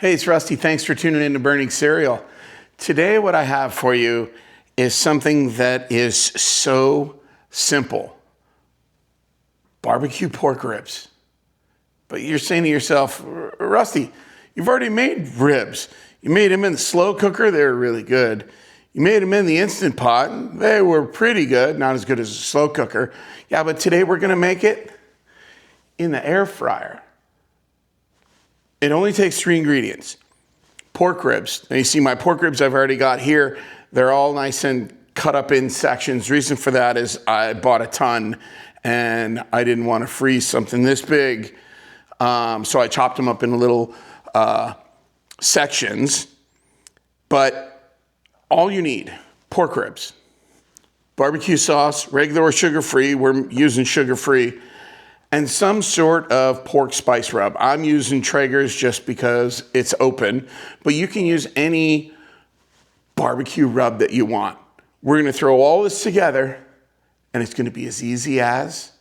Hey, it's Rusty. Thanks for tuning in to Burning Cereal. Today, what I have for you is something that is so simple. Barbecue pork ribs. But you're saying to yourself, Rusty, you've already made ribs. You made them in the slow cooker. They were really good. You made them in the Instant Pot. They were pretty good. Not as good as a slow cooker. Yeah, but today we're going to make it in the air fryer. It only takes 3 ingredients. Pork ribs. Now you see my pork ribs I've already got here. They're all nice and cut up in sections. Reason for that is I bought a ton and I didn't want to freeze something this big. So I chopped them up in little sections. But all you need, pork ribs, barbecue sauce, regular or sugar-free. We're using sugar-free. And some sort of pork spice rub. I'm using Traeger's just because it's open, but you can use any barbecue rub that you want. We're gonna throw all this together and it's gonna be as easy as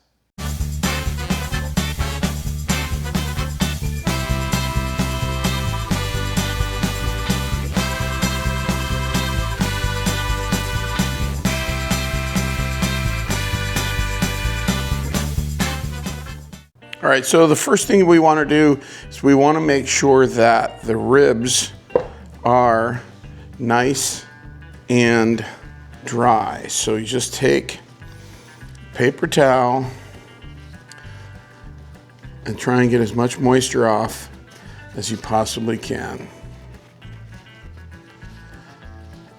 All right, so the first thing we want to do is we want to make sure that the ribs are nice and dry. So you just take a paper towel and try and get as much moisture off as you possibly can.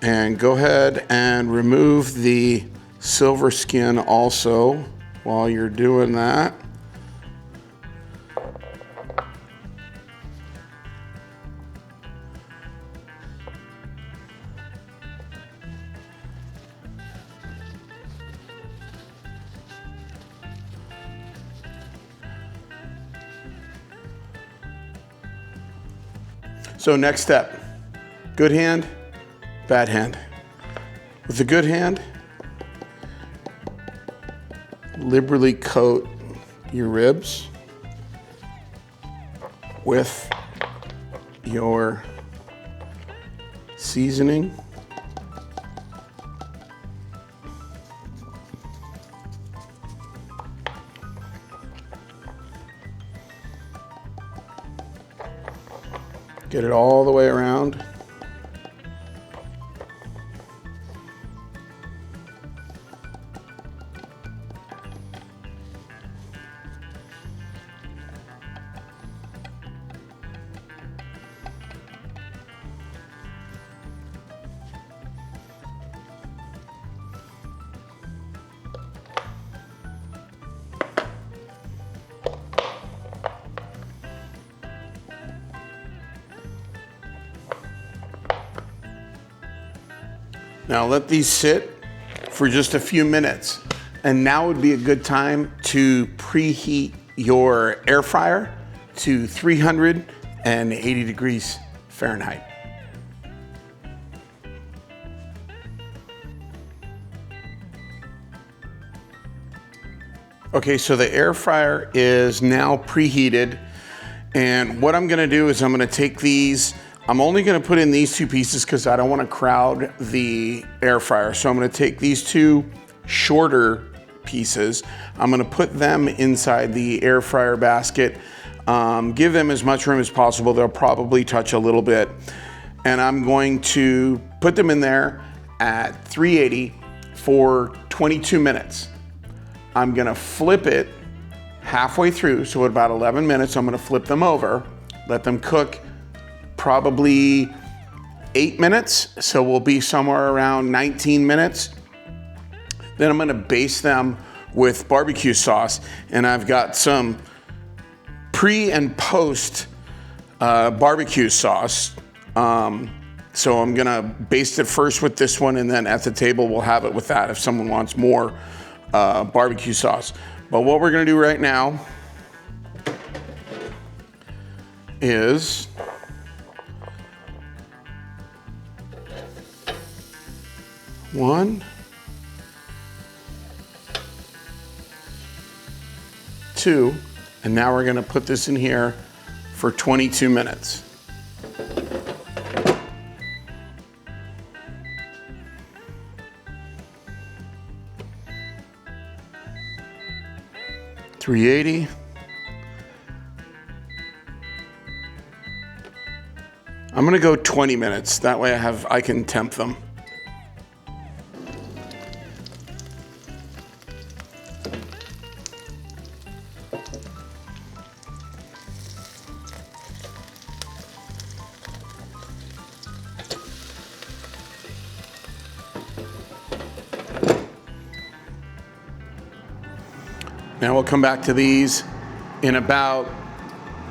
And go ahead and remove the silver skin also while you're doing that. So next step, good hand, bad hand. With the good hand, liberally coat your ribs with your seasoning. Get it all the way around. Now let these sit for just a few minutes. And now would be a good time to preheat your air fryer to 380 degrees Fahrenheit. Okay, so the air fryer is now preheated. And what I'm gonna do is I'm gonna take these, I'm only gonna put in these 2 pieces because I don't wanna crowd the air fryer. So I'm gonna take these 2 shorter pieces. I'm gonna put them inside the air fryer basket. Give them as much room as possible. They'll probably touch a little bit. And I'm going to put them in there at 380 for 22 minutes. I'm gonna flip it halfway through, so at about 11 minutes, I'm gonna flip them over, let them cook probably 8 minutes, so we'll be somewhere around 19 minutes. Then I'm gonna baste them with barbecue sauce, and I've got some pre and post barbecue sauce. So I'm gonna baste it first with this one, and then at the table we'll have it with that if someone wants more barbecue sauce. But what we're gonna do right now is one, 2, and now we're gonna put this in here for 22 minutes. 380. I'm gonna go 20 minutes. That way I can temp them. Now we'll come back to these in about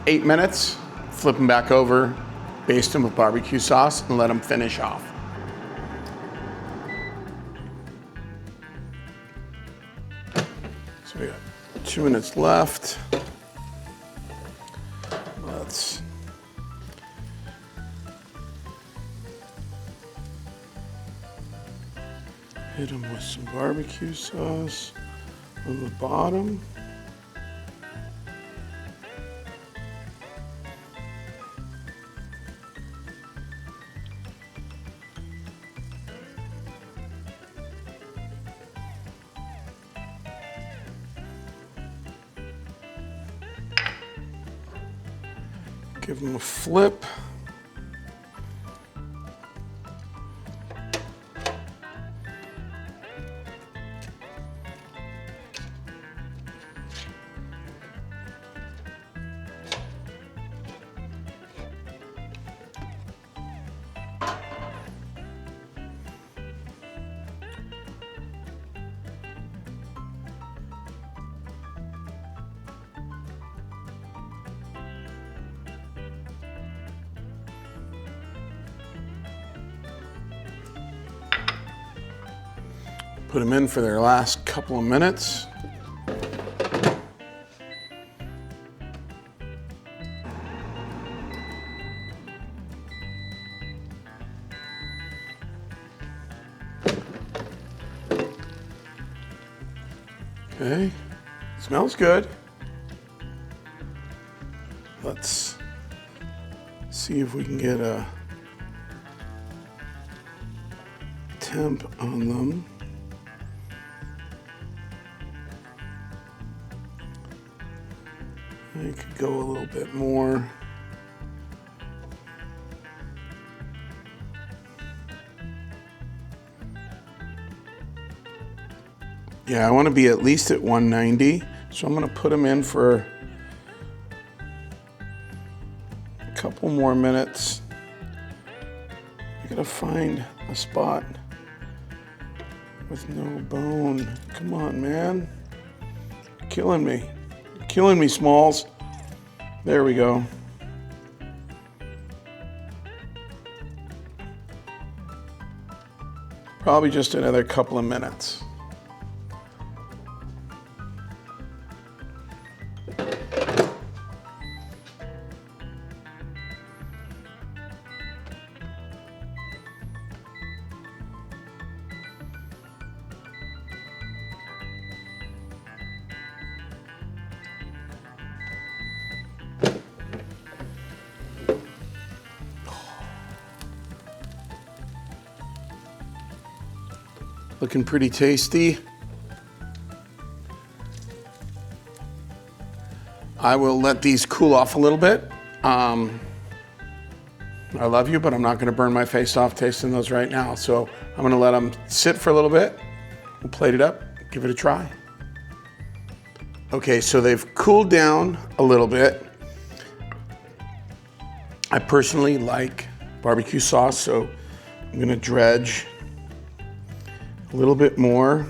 8 minutes, flip them back over, baste them with barbecue sauce, and let them finish off. So we got 2 minutes left. Let's hit them with some barbecue sauce on the bottom. Give them a flip. Put them in for their last couple of minutes. Okay, smells good. Let's see if we can get a temp on them. I could go a little bit more. Yeah, I want to be at least at 190, so I'm going to put them in for a couple more minutes. I gotta find a spot with no bone. Come on, man. You're killing me. You're killing me, Smalls. There we go. Probably just another couple of minutes. Looking pretty tasty. I will let these cool off a little bit. I love you, but I'm not gonna burn my face off tasting those right now. So I'm gonna let them sit for a little bit. We'll plate it up, give it a try. Okay, so they've cooled down a little bit. I personally like barbecue sauce, so I'm gonna dredge a little bit more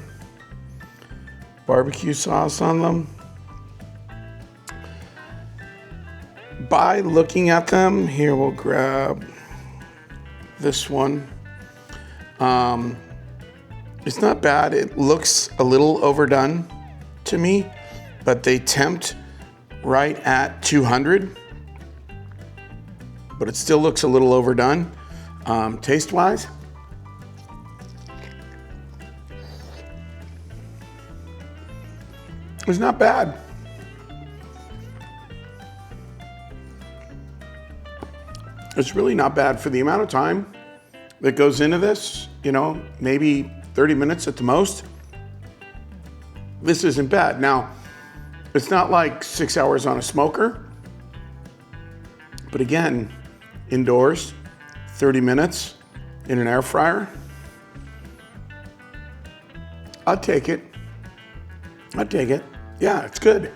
barbecue sauce on them. By looking at them, here we'll grab this one. It's not bad. It looks a little overdone to me, but they tempt right at 200, but it still looks a little overdone. Taste-wise, it's not bad. It's really not bad for the amount of time that goes into this, you know, maybe 30 minutes at the most. This isn't bad. Now, It's not like 6 hours on a smoker, but again, indoors, 30 minutes in an air fryer. I'd take it. I'd take it. Yeah, it's good.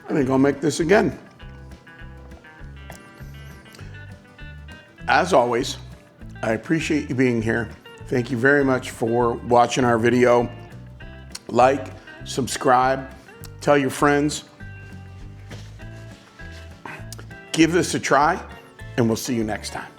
I think I'll make this again. As always, I appreciate you being here. Thank you very much for watching our video. Like, subscribe, tell your friends. Give this a try, and we'll see you next time.